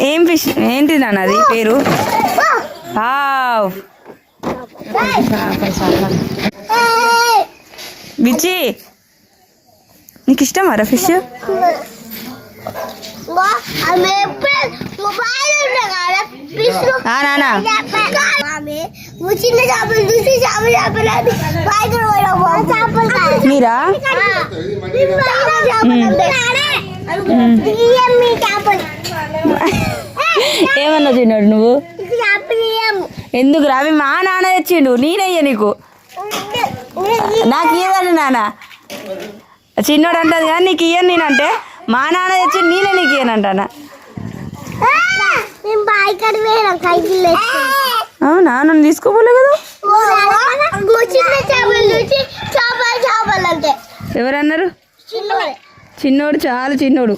ఏం ఫిష్ ఏంటి నాన్న అది పేరు? బిచ్చి నీకు ఇష్టమారా ఫిష్? మీరా ఏమన్నా తిన్నాడు నువ్వు? ఎందుకు రావి? మా నాన్న తెచ్చిండు, నేనయ్యా నీకు. నాకు ఇయ్యదండి నాన్న, చిన్నోడు అంటది కానీ నీకు ఇయ్యను నేనంటే. మా నాన్న తెచ్చి నేనే నీకు ఇయ్యనంటానా? అవునా, నన్ను తీసుకోపోలే కదా. ఎవరన్నారు? చిన్నోడు, చాలా చిన్నోడు.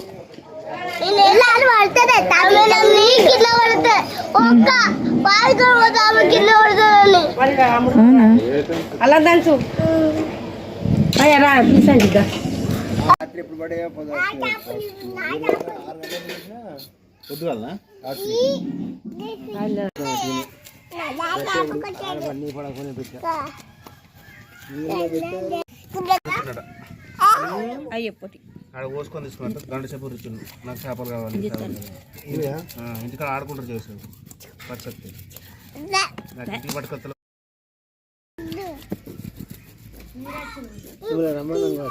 అలా తెలుసు. అయ్యప్పటి ఆడ కోసుకొని తీసుకున్నట్టు గంట సేపు రుచుండు. నాకు చేపలు కావాలి, ఇంటికాడ ఆడుకుంటారు చేసాడు పచ్చత్తి. నాకు ఇంటికి పట్టుకొత్తలు రమ్మన్నా